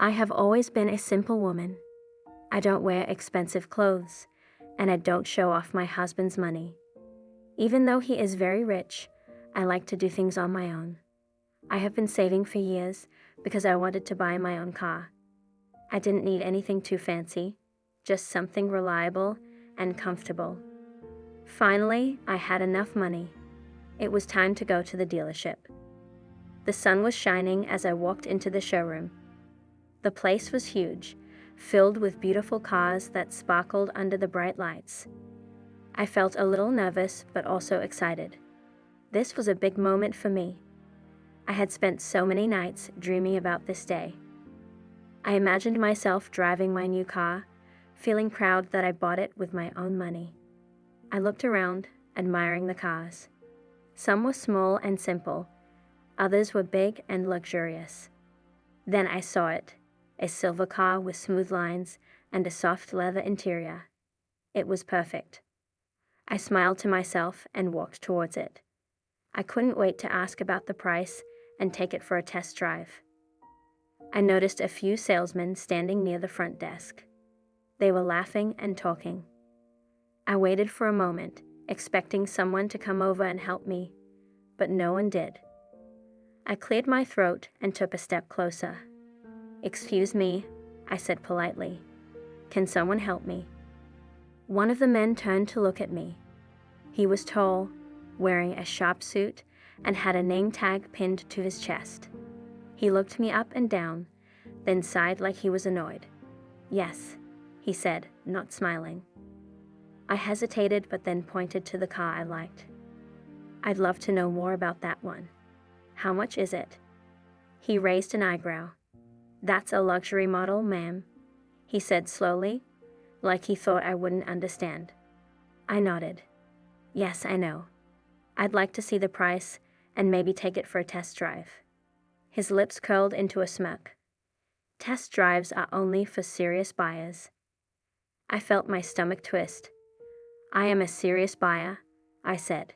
I have always been a simple woman. I don't wear expensive clothes, and I don't show off my husband's money. Even though he is very rich, I like to do things on my own. I have been saving for years because I wanted to buy my own car. I didn't need anything too fancy, just something reliable and comfortable. Finally, I had enough money. It was time to go to the dealership. The sun was shining as I walked into the showroom. The place was huge, filled with beautiful cars that sparkled under the bright lights. I felt a little nervous but also excited. This was a big moment for me. I had spent so many nights dreaming about this day. I imagined myself driving my new car, feeling proud that I bought it with my own money. I looked around, admiring the cars. Some were small and simple, others were big and luxurious. Then I saw it, a silver car with smooth lines and a soft leather interior. It was perfect. I smiled to myself and walked towards it. I couldn't wait to ask about the price and take it for a test drive. I noticed a few salesmen standing near the front desk. They were laughing and talking. I waited for a moment, expecting someone to come over and help me, but no one did. I cleared my throat and took a step closer. "Excuse me," I said politely. "Can someone help me?" One of the men turned to look at me. He was tall, wearing a sharp suit, and had a name tag pinned to his chest. He looked me up and down, then sighed like he was annoyed. "Yes," he said, not smiling. I hesitated but then pointed to the car I liked. "I'd love to know more about that one. How much is it?" He raised an eyebrow. "That's a luxury model, ma'am," he said slowly, like he thought I wouldn't understand. I nodded. "Yes, I know. I'd like to see the price and maybe take it for a test drive." His lips curled into a smirk. "Test drives are only for serious buyers." I felt my stomach twist. "I am a serious buyer," I said.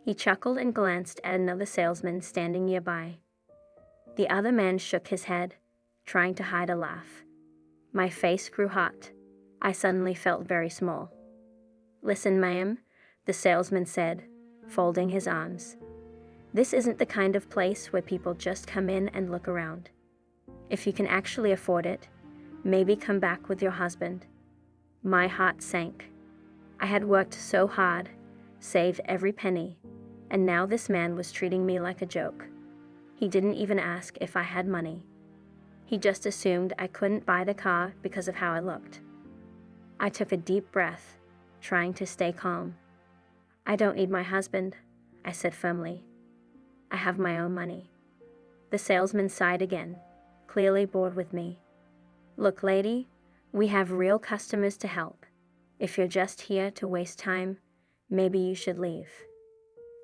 He chuckled and glanced at another salesman standing nearby. The other man shook his head, trying to hide a laugh. My face grew hot. I suddenly felt very small. "Listen, ma'am," the salesman said, folding his arms. "This isn't the kind of place where people just come in and look around. If you can actually afford it, maybe come back with your husband." My heart sank. I had worked so hard, saved every penny, and now this man was treating me like a joke. He didn't even ask if I had money. He just assumed I couldn't buy the car because of how I looked. I took a deep breath, trying to stay calm. "I don't need my husband," I said firmly. "I have my own money." The salesman sighed again, clearly bored with me. "Look, lady, we have real customers to help. If you're just here to waste time, maybe you should leave."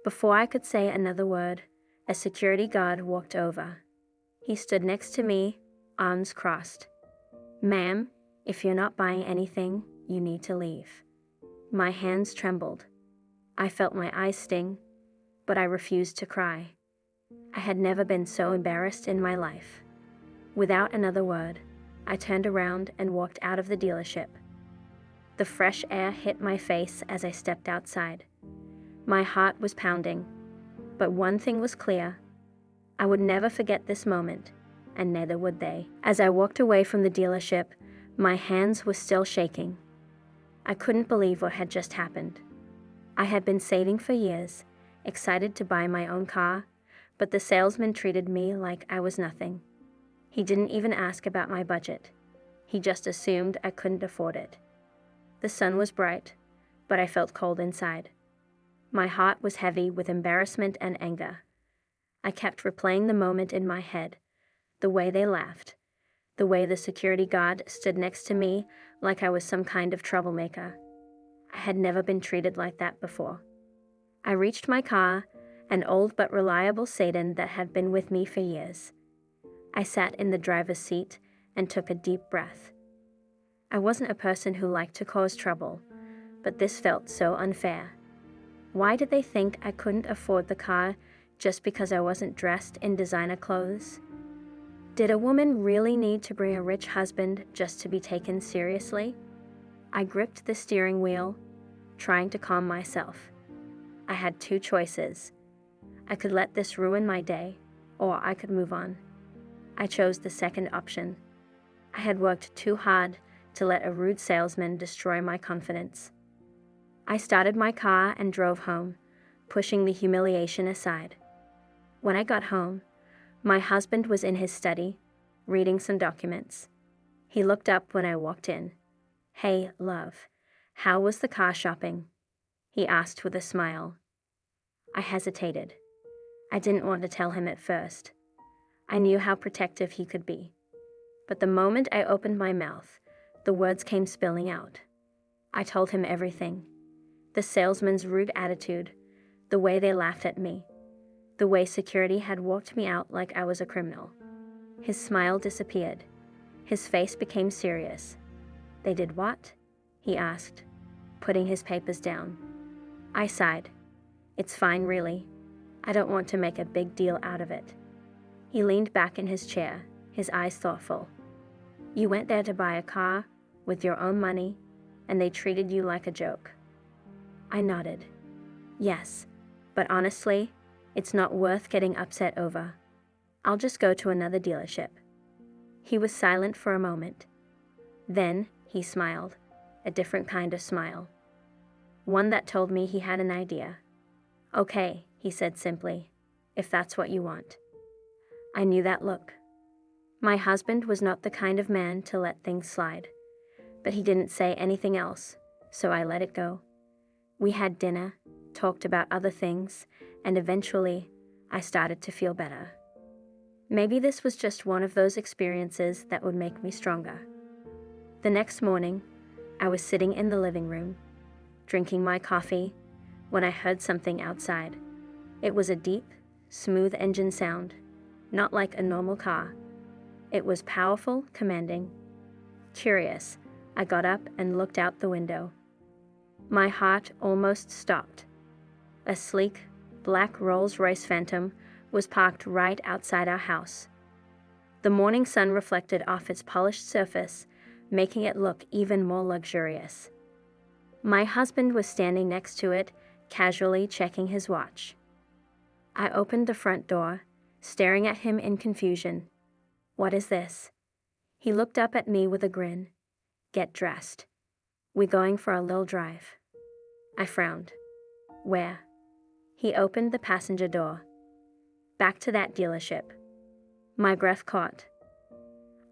Before I could say another word, a security guard walked over. He stood next to me, arms crossed. "Ma'am, if you're not buying anything, you need to leave." My hands trembled. I felt my eyes sting, but I refused to cry. I had never been so embarrassed in my life. Without another word, I turned around and walked out of the dealership. The fresh air hit my face as I stepped outside. My heart was pounding, but one thing was clear. I would never forget this moment, and neither would they. As I walked away from the dealership, my hands were still shaking. I couldn't believe what had just happened. I had been saving for years, excited to buy my own car, but the salesman treated me like I was nothing. He didn't even ask about my budget. He just assumed I couldn't afford it. The sun was bright, but I felt cold inside. My heart was heavy with embarrassment and anger. I kept replaying the moment in my head, the way they laughed, the way the security guard stood next to me like I was some kind of troublemaker. I had never been treated like that before. I reached my car, an old but reliable sedan that had been with me for years. I sat in the driver's seat and took a deep breath. I wasn't a person who liked to cause trouble, but this felt so unfair. Why did they think I couldn't afford the car just because I wasn't dressed in designer clothes? Did a woman really need to bring a rich husband just to be taken seriously? I gripped the steering wheel, trying to calm myself. I had two choices. I could let this ruin my day, or I could move on. I chose the second option. I had worked too hard to let a rude salesman destroy my confidence. I started my car and drove home, pushing the humiliation aside. When I got home, my husband was in his study, reading some documents. He looked up when I walked in. "Hey, love, how was the car shopping?" he asked with a smile. I hesitated. I didn't want to tell him at first. I knew how protective he could be. But the moment I opened my mouth, the words came spilling out. I told him everything. The salesman's rude attitude, the way they laughed at me, the way security had walked me out like I was a criminal. His smile disappeared. His face became serious. "They did what?" he asked, putting his papers down. I sighed. "It's fine, really. I don't want to make a big deal out of it." He leaned back in his chair, his eyes thoughtful. "You went there to buy a car with your own money, and they treated you like a joke." I nodded. "Yes, but honestly, it's not worth getting upset over. I'll just go to another dealership." He was silent for a moment. Then he smiled, a different kind of smile. One that told me he had an idea. "Okay," he said simply, "if that's what you want." I knew that look. My husband was not the kind of man to let things slide, but he didn't say anything else, so I let it go. We had dinner, talked about other things, and eventually, I started to feel better. Maybe this was just one of those experiences that would make me stronger. The next morning, I was sitting in the living room, drinking my coffee, when I heard something outside. It was a deep, smooth engine sound, not like a normal car. It was powerful, commanding. Curious, I got up and looked out the window. My heart almost stopped. A sleek, black Rolls-Royce Phantom was parked right outside our house. The morning sun reflected off its polished surface, making it look even more luxurious. My husband was standing next to it, casually checking his watch. I opened the front door, staring at him in confusion. "What is this?" He looked up at me with a grin. "Get dressed. We're going for a little drive." I frowned. "Where?" He opened the passenger door. "Back to that dealership." My breath caught.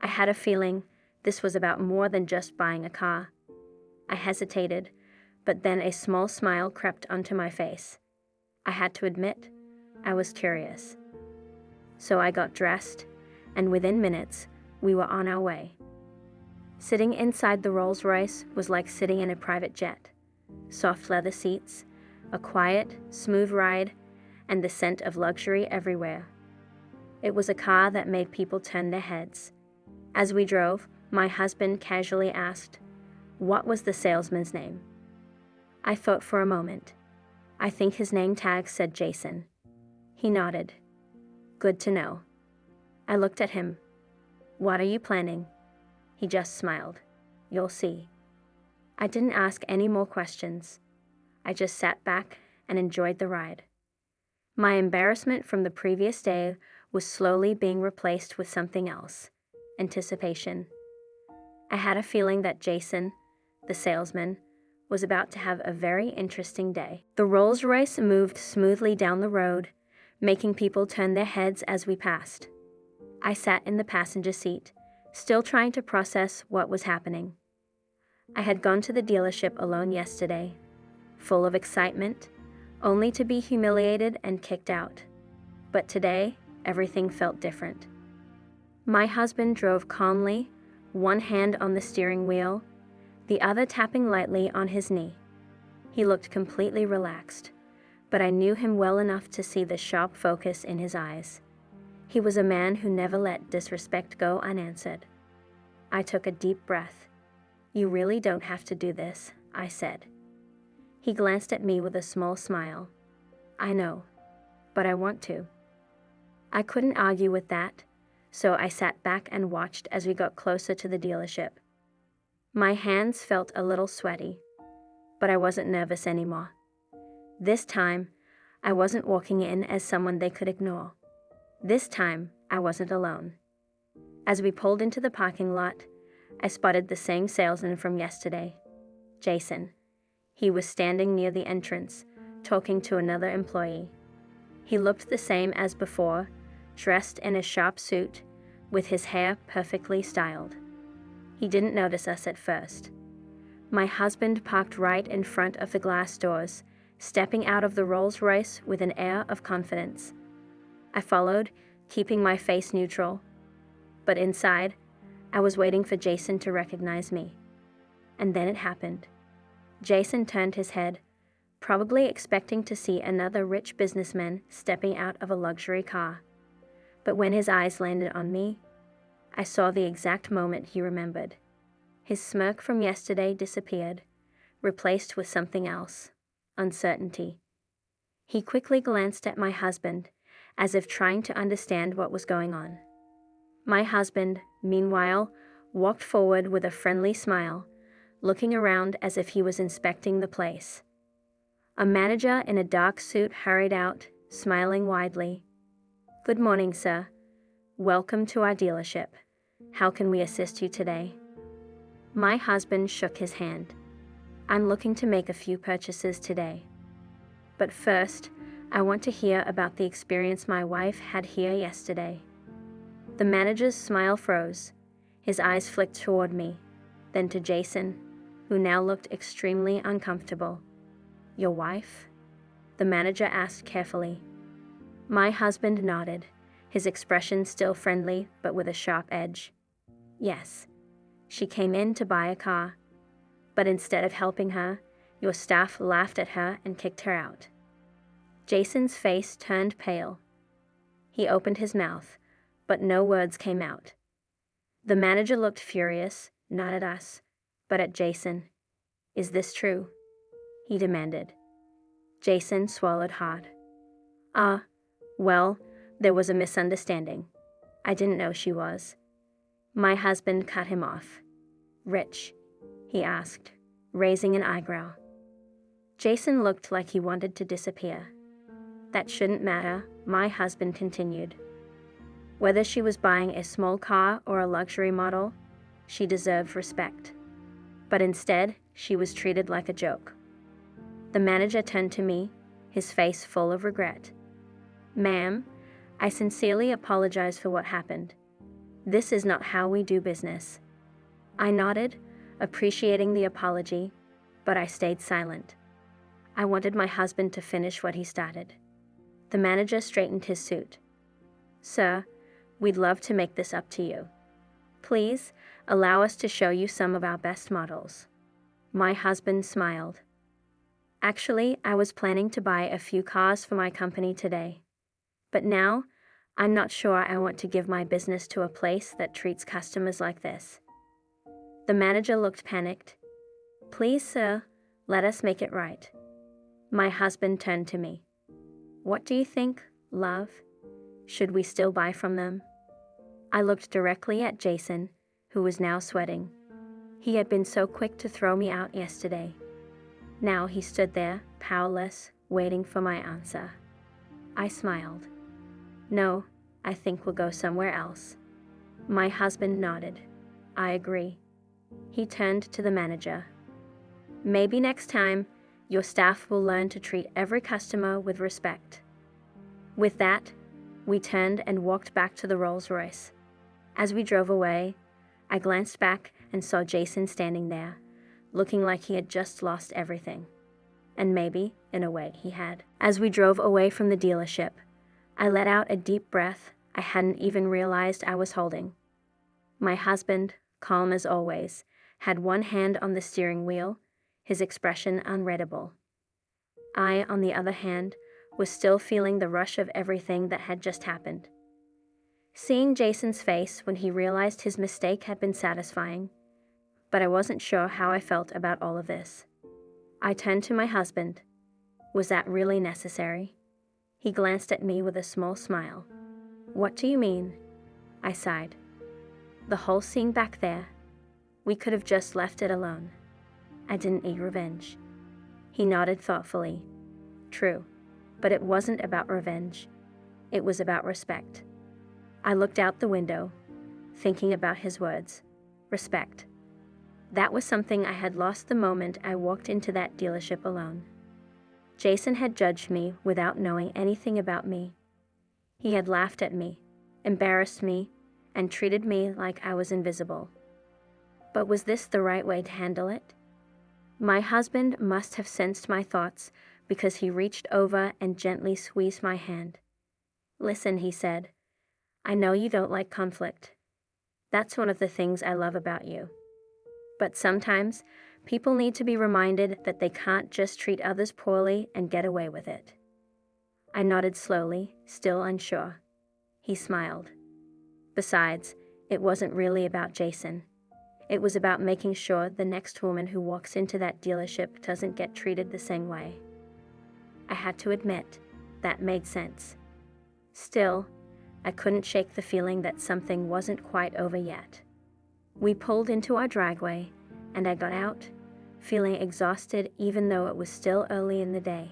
I had a feeling this was about more than just buying a car. I hesitated, but then a small smile crept onto my face. I had to admit, I was curious. So I got dressed, and within minutes, we were on our way. Sitting inside the Rolls-Royce was like sitting in a private jet. Soft leather seats, a quiet, smooth ride, and the scent of luxury everywhere. It was a car that made people turn their heads. As we drove, my husband casually asked, "What was the salesman's name?" I thought for a moment. "I think his name tag said Jason." He nodded. "Good to know." I looked at him. "What are you planning?" He just smiled. "You'll see." I didn't ask any more questions. I just sat back and enjoyed the ride. My embarrassment from the previous day was slowly being replaced with something else. Anticipation. I had a feeling that Jason, the salesman, was about to have a very interesting day. The Rolls-Royce moved smoothly down the road, making people turn their heads as we passed. I sat in the passenger seat, still trying to process what was happening. I had gone to the dealership alone yesterday, full of excitement, only to be humiliated and kicked out. But today, everything felt different. My husband drove calmly, one hand on the steering wheel, the other tapping lightly on his knee. He looked completely relaxed, but I knew him well enough to see the sharp focus in his eyes. He was a man who never let disrespect go unanswered. I took a deep breath. "You really don't have to do this," I said. He glanced at me with a small smile. "I know, but I want to." I couldn't argue with that, so I sat back and watched as we got closer to the dealership. My hands felt a little sweaty, but I wasn't nervous anymore. This time, I wasn't walking in as someone they could ignore. This time, I wasn't alone. As we pulled into the parking lot, I spotted the same salesman from yesterday, Jason. He was standing near the entrance, talking to another employee. He looked the same as before, dressed in a sharp suit, with his hair perfectly styled. He didn't notice us at first. My husband parked right in front of the glass doors, stepping out of the Rolls-Royce with an air of confidence. I followed, keeping my face neutral. But inside, I was waiting for Jason to recognize me. And then it happened. Jason turned his head, probably expecting to see another rich businessman stepping out of a luxury car. But when his eyes landed on me, I saw the exact moment he remembered. His smirk from yesterday disappeared, replaced with something else: uncertainty. He quickly glanced at my husband, as if trying to understand what was going on. My husband, meanwhile, walked forward with a friendly smile, looking around as if he was inspecting the place. A manager in a dark suit hurried out, smiling widely. "Good morning, sir. Welcome to our dealership. How can we assist you today?" My husband shook his hand. "I'm looking to make a few purchases today. But first, I want to hear about the experience my wife had here yesterday." The manager's smile froze. His eyes flicked toward me, then to Jason, who now looked extremely uncomfortable. "Your wife?" the manager asked carefully. My husband nodded, his expression still friendly but with a sharp edge. "Yes. She came in to buy a car. But instead of helping her, your staff laughed at her and kicked her out." Jason's face turned pale. He opened his mouth, but no words came out. The manager looked furious, not at us, but at Jason. "Is this true?" he demanded. Jason swallowed hard. Well, there was a misunderstanding. I didn't know she was." My husband cut him off. "Rich?" he asked, raising an eyebrow. Jason looked like he wanted to disappear. "That shouldn't matter," my husband continued. "Whether she was buying a small car or a luxury model, she deserved respect. But instead, she was treated like a joke." The manager turned to me, his face full of regret. "Ma'am, I sincerely apologize for what happened. This is not how we do business." I nodded, appreciating the apology, but I stayed silent. I wanted my husband to finish what he started. The manager straightened his suit. "Sir, we'd love to make this up to you. Please, allow us to show you some of our best models." My husband smiled. "Actually, I was planning to buy a few cars for my company today. But now, I'm not sure I want to give my business to a place that treats customers like this." The manager looked panicked. "Please, sir, let us make it right." My husband turned to me. "What do you think, love? Should we still buy from them?" I looked directly at Jason, who was now sweating. He had been so quick to throw me out yesterday. Now he stood there, powerless, waiting for my answer. I smiled. "No, I think we'll go somewhere else." My husband nodded. "I agree." He turned to the manager. "Maybe next time, your staff will learn to treat every customer with respect." With that, we turned and walked back to the Rolls-Royce. As we drove away, I glanced back and saw Jason standing there, looking like he had just lost everything. And maybe, in a way, he had. As we drove away from the dealership, I let out a deep breath I hadn't even realized I was holding. My husband, calm as always, had one hand on the steering wheel, his expression unreadable. I, on the other hand, was still feeling the rush of everything that had just happened. Seeing Jason's face when he realized his mistake had been satisfying, but I wasn't sure how I felt about all of this. I turned to my husband. Was that really necessary? He glanced at me with a small smile. "What do you mean?" I sighed. The whole scene back there, we could have just left it alone. I didn't need revenge. He nodded thoughtfully. True, but it wasn't about revenge. It was about respect. I looked out the window, thinking about his words. Respect. That was something I had lost the moment I walked into that dealership alone. Jason had judged me without knowing anything about me. He had laughed at me, embarrassed me, and treated me like I was invisible. But was this the right way to handle it? My husband must have sensed my thoughts because he reached over and gently squeezed my hand. Listen, he said, I know you don't like conflict. That's one of the things I love about you. But sometimes, people need to be reminded that they can't just treat others poorly and get away with it. I nodded slowly, still unsure. He smiled. Besides, it wasn't really about Jason. It was about making sure the next woman who walks into that dealership doesn't get treated the same way. I had to admit, that made sense. Still, I couldn't shake the feeling that something wasn't quite over yet. We pulled into our driveway, and I got out, feeling exhausted even though it was still early in the day.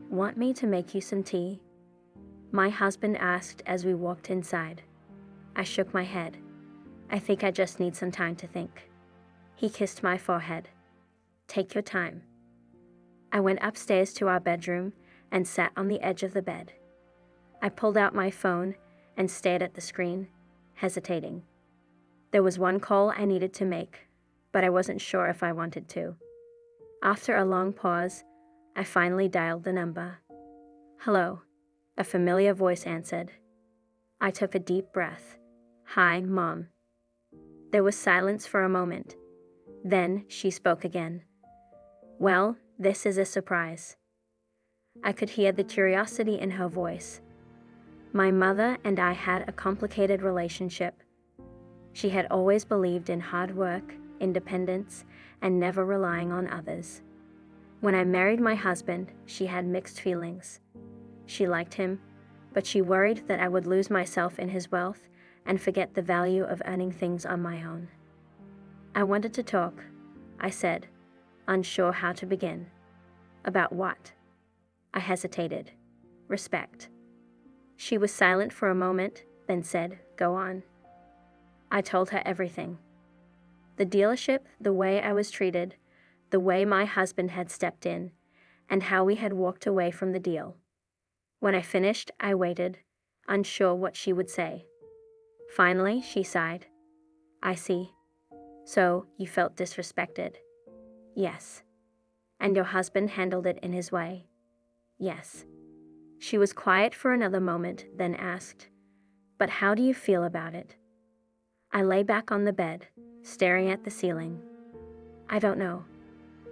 Want me to make you some tea? My husband asked as we walked inside. I shook my head. I think I just need some time to think. He kissed my forehead. Take your time. I went upstairs to our bedroom and sat on the edge of the bed. I pulled out my phone and stared at the screen, hesitating. There was one call I needed to make, but I wasn't sure if I wanted to. After a long pause, I finally dialed the number. Hello, a familiar voice answered. I took a deep breath. Hi, Mom. There was silence for a moment. Then she spoke again. Well, this is a surprise. I could hear the curiosity in her voice. My mother and I had a complicated relationship. She had always believed in hard work, independence, and never relying on others. When I married my husband, she had mixed feelings. She liked him, but she worried that I would lose myself in his wealth and forget the value of earning things on my own. I wanted to talk, I said, unsure how to begin. About what? I hesitated. Respect. She was silent for a moment, then said, Go on. I told her everything. The dealership, the way I was treated, the way my husband had stepped in, and how we had walked away from the deal. When I finished, I waited, unsure what she would say. Finally, she sighed. I see. So, you felt disrespected? Yes. And your husband handled it in his way? Yes. She was quiet for another moment, then asked, But how do you feel about it? I lay back on the bed, staring at the ceiling. I don't know.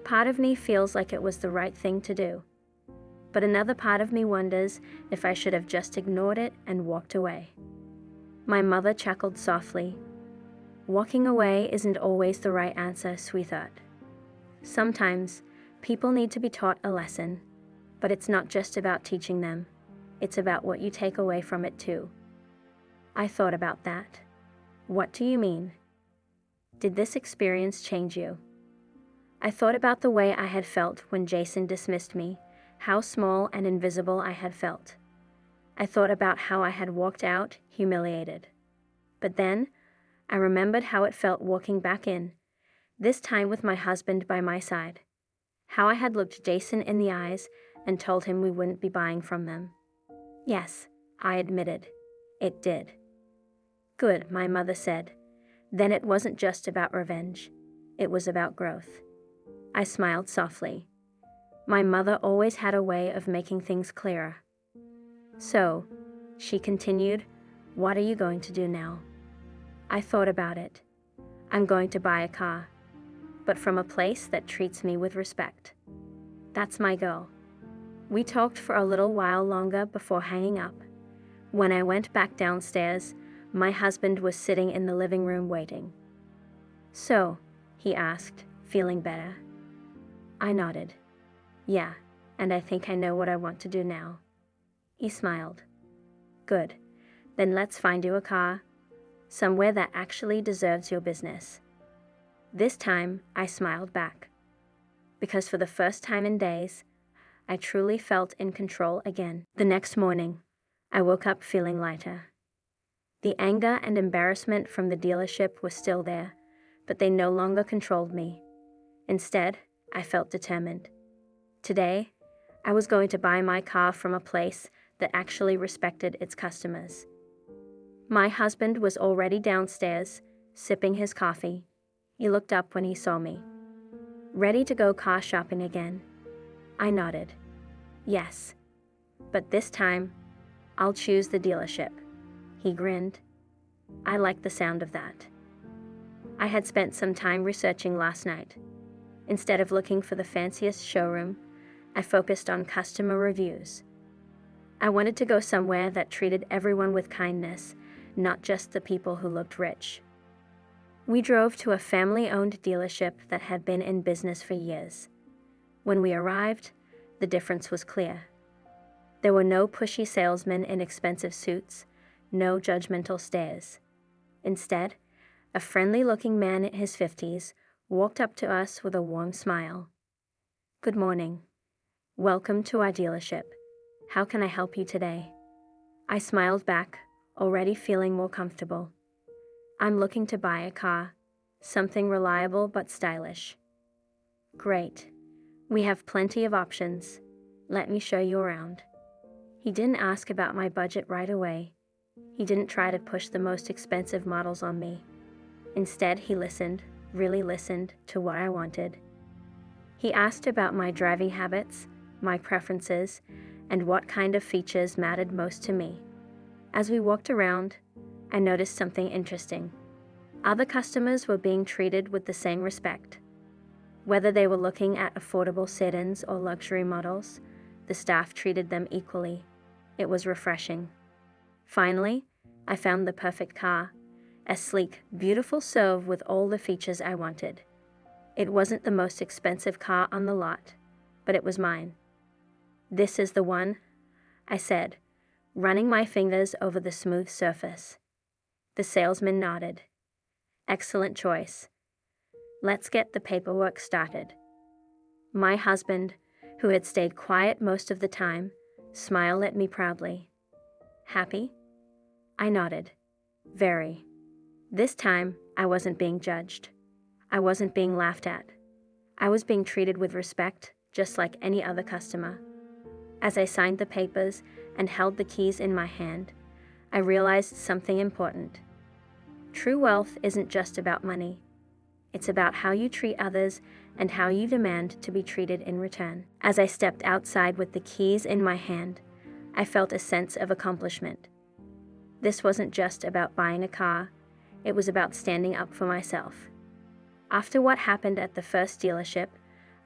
Part of me feels like it was the right thing to do. But another part of me wonders if I should have just ignored it and walked away. My mother chuckled softly. Walking away isn't always the right answer, sweetheart. Sometimes, people need to be taught a lesson, but it's not just about teaching them. It's about what you take away from it too. I thought about that. What do you mean? Did this experience change you? I thought about the way I had felt when Jason dismissed me, how small and invisible I had felt. I thought about how I had walked out, humiliated. But then, I remembered how it felt walking back in, this time with my husband by my side. How I had looked Jason in the eyes and told him we wouldn't be buying from them. Yes, I admitted. It did. Good, my mother said. Then it wasn't just about revenge. It was about growth. I smiled softly. My mother always had a way of making things clearer. So, she continued, what are you going to do now? I thought about it. I'm going to buy a car, but from a place that treats me with respect. That's my goal. We talked for a little while longer before hanging up. When I went back downstairs, my husband was sitting in the living room waiting. So, he asked, feeling better. I nodded. Yeah, and I think I know what I want to do now. He smiled. Good. Then let's find you a car, somewhere that actually deserves your business. This time, I smiled back. Because for the first time in days, I truly felt in control again. The next morning, I woke up feeling lighter. The anger and embarrassment from the dealership were still there, but they no longer controlled me. Instead, I felt determined. Today, I was going to buy my car from a place that actually respected its customers. My husband was already downstairs, sipping his coffee. He looked up when he saw me. Ready to go car shopping again? I nodded. Yes. But this time, I'll choose the dealership. He grinned. I liked the sound of that. I had spent some time researching last night. Instead of looking for the fanciest showroom, I focused on customer reviews. I wanted to go somewhere that treated everyone with kindness, not just the people who looked rich. We drove to a family-owned dealership that had been in business for years. When we arrived, the difference was clear. There were no pushy salesmen in expensive suits, no judgmental stares. Instead, a friendly-looking man in his 50s walked up to us with a warm smile. Good morning. Welcome to our dealership. How can I help you today? I smiled back, already feeling more comfortable. I'm looking to buy a car, something reliable but stylish. Great. We have plenty of options. Let me show you around. He didn't ask about my budget right away. He didn't try to push the most expensive models on me. Instead, he listened, really listened, to what I wanted. He asked about my driving habits, my preferences, and what kind of features mattered most to me. As we walked around, I noticed something interesting. Other customers were being treated with the same respect. Whether they were looking at affordable sedans or luxury models, the staff treated them equally. It was refreshing. Finally, I found the perfect car, a sleek, beautiful SUV with all the features I wanted. It wasn't the most expensive car on the lot, but it was mine. This is the one, I said, running my fingers over the smooth surface. The salesman nodded. Excellent choice. Let's get the paperwork started. My husband, who had stayed quiet most of the time, smiled at me proudly. Happy? I nodded. Very. This time, I wasn't being judged. I wasn't being laughed at. I was being treated with respect, just like any other customer. As I signed the papers and held the keys in my hand, I realized something important. True wealth isn't just about money. It's about how you treat others and how you demand to be treated in return. As I stepped outside with the keys in my hand, I felt a sense of accomplishment. This wasn't just about buying a car, it was about standing up for myself. After what happened at the first dealership,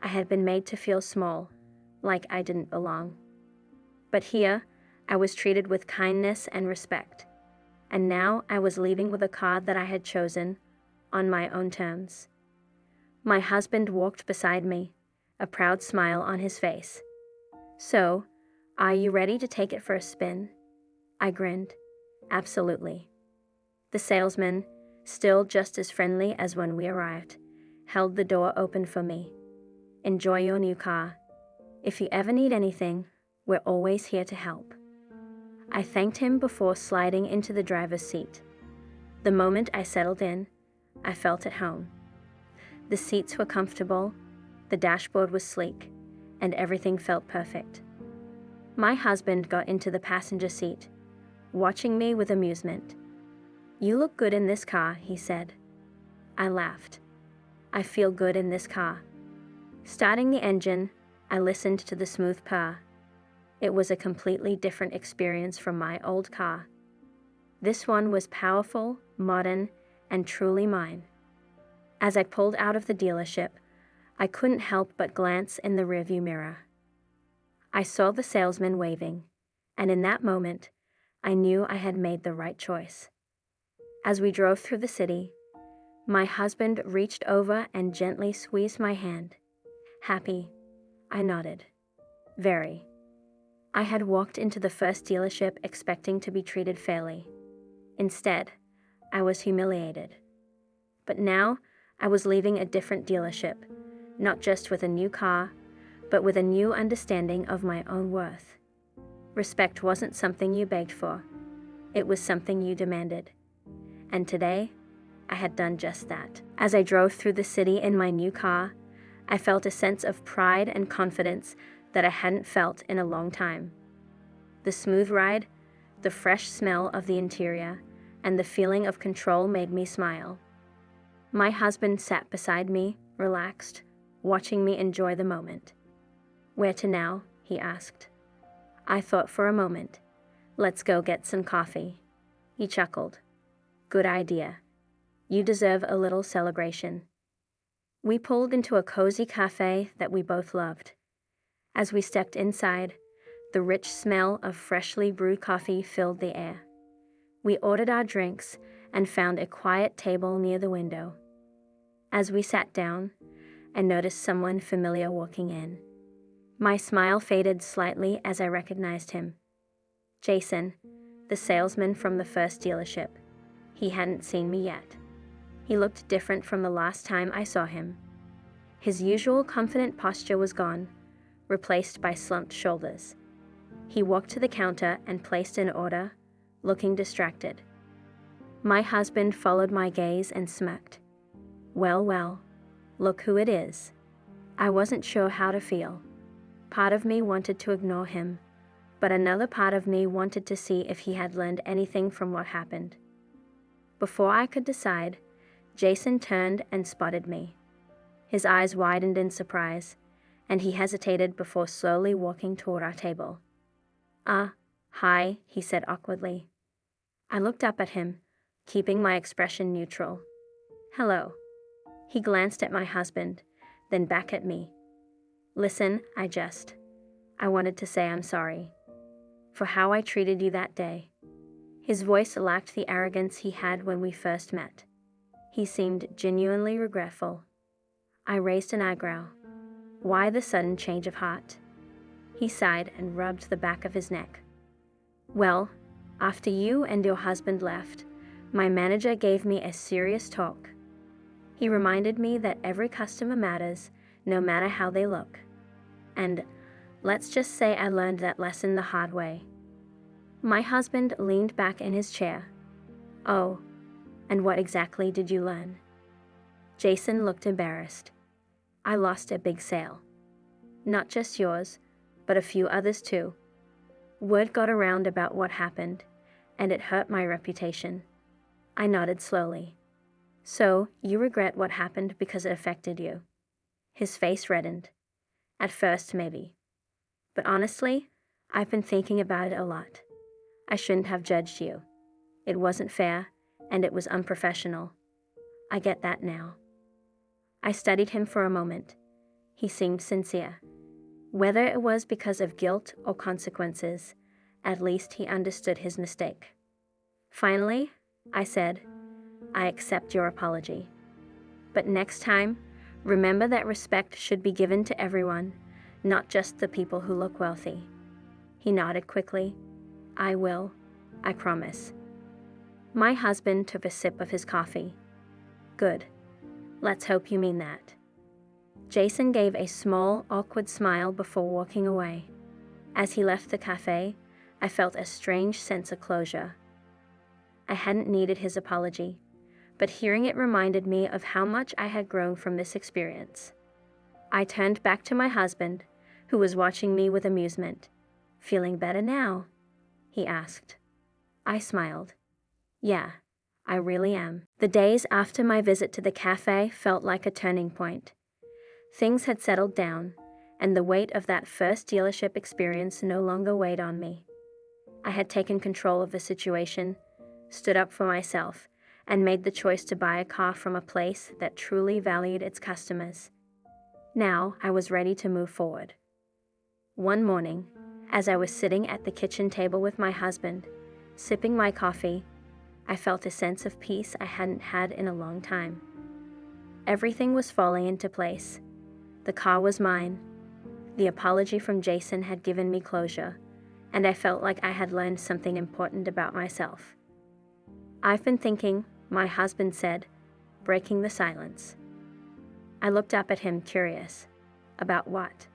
I had been made to feel small, like I didn't belong. But here, I was treated with kindness and respect. And now I was leaving with a car that I had chosen, on my own terms. My husband walked beside me, a proud smile on his face. So, are you ready to take it for a spin? I grinned. Absolutely. The salesman, still just as friendly as when we arrived, held the door open for me. Enjoy your new car. If you ever need anything, we're always here to help. I thanked him before sliding into the driver's seat. The moment I settled in, I felt at home. The seats were comfortable, the dashboard was sleek, and everything felt perfect. My husband got into the passenger seat, watching me with amusement. You look good in this car, he said. I laughed. I feel good in this car. Starting the engine, I listened to the smooth purr. It was a completely different experience from my old car. This one was powerful, modern, and truly mine. As I pulled out of the dealership, I couldn't help but glance in the rearview mirror. I saw the salesman waving, and in that moment, I knew I had made the right choice. As we drove through the city, my husband reached over and gently squeezed my hand. Happy? I nodded. Very. I had walked into the first dealership expecting to be treated fairly. Instead, I was humiliated. But now, I was leaving a different dealership, not just with a new car, but with a new understanding of my own worth. Respect wasn't something you begged for. It was something you demanded. And today, I had done just that. As I drove through the city in my new car, I felt a sense of pride and confidence that I hadn't felt in a long time. The smooth ride, the fresh smell of the interior, and the feeling of control made me smile. My husband sat beside me, relaxed, watching me enjoy the moment. "Where to now?" he asked. I thought for a moment. "Let's go get some coffee." He chuckled. "Good idea. You deserve a little celebration." We pulled into a cozy cafe that we both loved. As we stepped inside, the rich smell of freshly brewed coffee filled the air. We ordered our drinks and found a quiet table near the window. As we sat down, I noticed someone familiar walking in. My smile faded slightly as I recognized him. Jason, the salesman from the first dealership. He hadn't seen me yet. He looked different from the last time I saw him. His usual confident posture was gone, replaced by slumped shoulders. He walked to the counter and placed an order, looking distracted. My husband followed my gaze and smirked. Well, look who it is. I wasn't sure how to feel. Part of me wanted to ignore him, but another part of me wanted to see if he had learned anything from what happened. Before I could decide, Jason turned and spotted me. His eyes widened in surprise, and he hesitated before slowly walking toward our table. Hi, he said awkwardly. I looked up at him, keeping my expression neutral. Hello. He glanced at my husband, then back at me. Listen, I wanted to say I'm sorry for how I treated you that day. His voice lacked the arrogance he had when we first met. He seemed genuinely regretful. I raised an eyebrow. Why the sudden change of heart? He sighed and rubbed the back of his neck. Well, after you and your husband left, my manager gave me a serious talk. He reminded me that every customer matters, no matter how they look. And let's just say I learned that lesson the hard way. My husband leaned back in his chair. Oh, and what exactly did you learn? Jason looked embarrassed. I lost a big sale. Not just yours, but a few others too. Word got around about what happened, and it hurt my reputation. I nodded slowly. So, you regret what happened because it affected you? His face reddened. At first, maybe. But honestly, I've been thinking about it a lot. I shouldn't have judged you. It wasn't fair, and it was unprofessional. I get that now. I studied him for a moment. He seemed sincere. Whether it was because of guilt or consequences, at least he understood his mistake. Finally, I said, I accept your apology. But next time, remember that respect should be given to everyone, not just the people who look wealthy. He nodded quickly. I will. I promise. My husband took a sip of his coffee. Good. Let's hope you mean that. Jason gave a small, awkward smile before walking away. As he left the cafe, I felt a strange sense of closure. I hadn't needed his apology, but hearing it reminded me of how much I had grown from this experience. I turned back to my husband, who was watching me with amusement. Feeling better now? He asked. I smiled. Yeah, I really am. The days after my visit to the cafe felt like a turning point. Things had settled down, and the weight of that first dealership experience no longer weighed on me. I had taken control of the situation, stood up for myself, and made the choice to buy a car from a place that truly valued its customers. Now I was ready to move forward. One morning, as I was sitting at the kitchen table with my husband, sipping my coffee, I felt a sense of peace I hadn't had in a long time. Everything was falling into place. The car was mine. The apology from Jason had given me closure, and I felt like I had learned something important about myself. I've been thinking, my husband said, breaking the silence. I looked up at him, curious. About what?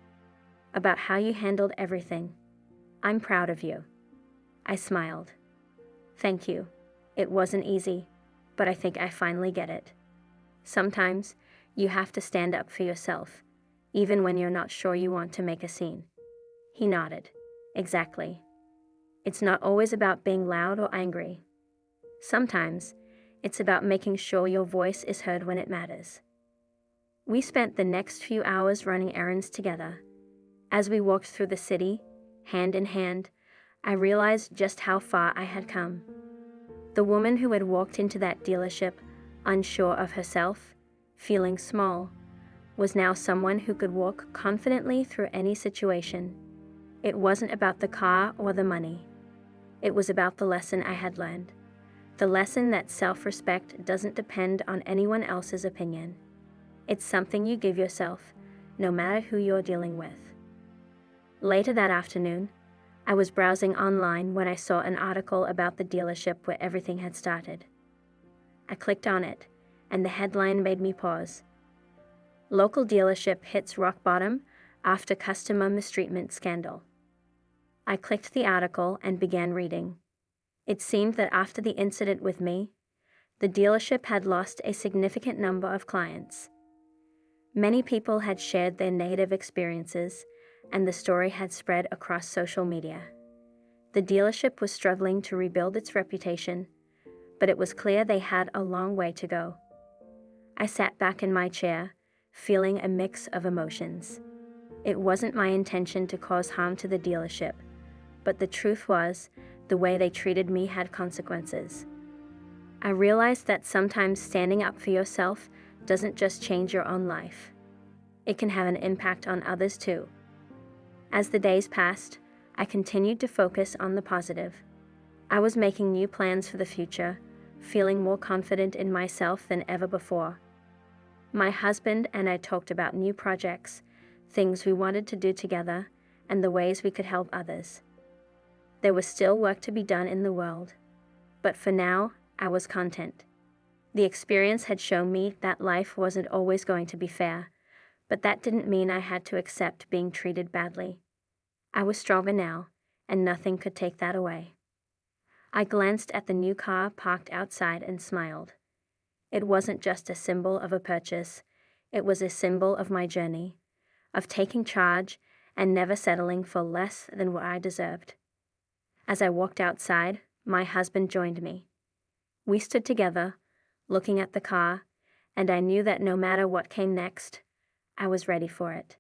About how you handled everything. I'm proud of you. I smiled. Thank you. It wasn't easy, but I think I finally get it. Sometimes, you have to stand up for yourself, even when you're not sure you want to make a scene. He nodded. Exactly. It's not always about being loud or angry. Sometimes, it's about making sure your voice is heard when it matters. We spent the next few hours running errands together. As we walked through the city, hand in hand, I realized just how far I had come. The woman who had walked into that dealership, unsure of herself, feeling small, was now someone who could walk confidently through any situation. It wasn't about the car or the money. It was about the lesson I had learned. The lesson that self-respect doesn't depend on anyone else's opinion. It's something you give yourself, no matter who you're dealing with. Later that afternoon, I was browsing online when I saw an article about the dealership where everything had started. I clicked on it, and the headline made me pause. Local dealership hits rock bottom after customer mistreatment scandal. I clicked the article and began reading. It seemed that after the incident with me, the dealership had lost a significant number of clients. Many people had shared their negative experiences, and the story had spread across social media. The dealership was struggling to rebuild its reputation, but it was clear they had a long way to go. I sat back in my chair, feeling a mix of emotions. It wasn't my intention to cause harm to the dealership, but the truth was, the way they treated me had consequences. I realized that sometimes standing up for yourself doesn't just change your own life. It can have an impact on others too. As the days passed, I continued to focus on the positive. I was making new plans for the future, feeling more confident in myself than ever before. My husband and I talked about new projects, things we wanted to do together, and the ways we could help others. There was still work to be done in the world, but for now, I was content. The experience had shown me that life wasn't always going to be fair, but that didn't mean I had to accept being treated badly. I was stronger now, and nothing could take that away. I glanced at the new car parked outside and smiled. It wasn't just a symbol of a purchase, it was a symbol of my journey, of taking charge and never settling for less than what I deserved. As I walked outside, my husband joined me. We stood together, looking at the car, and I knew that no matter what came next, I was ready for it.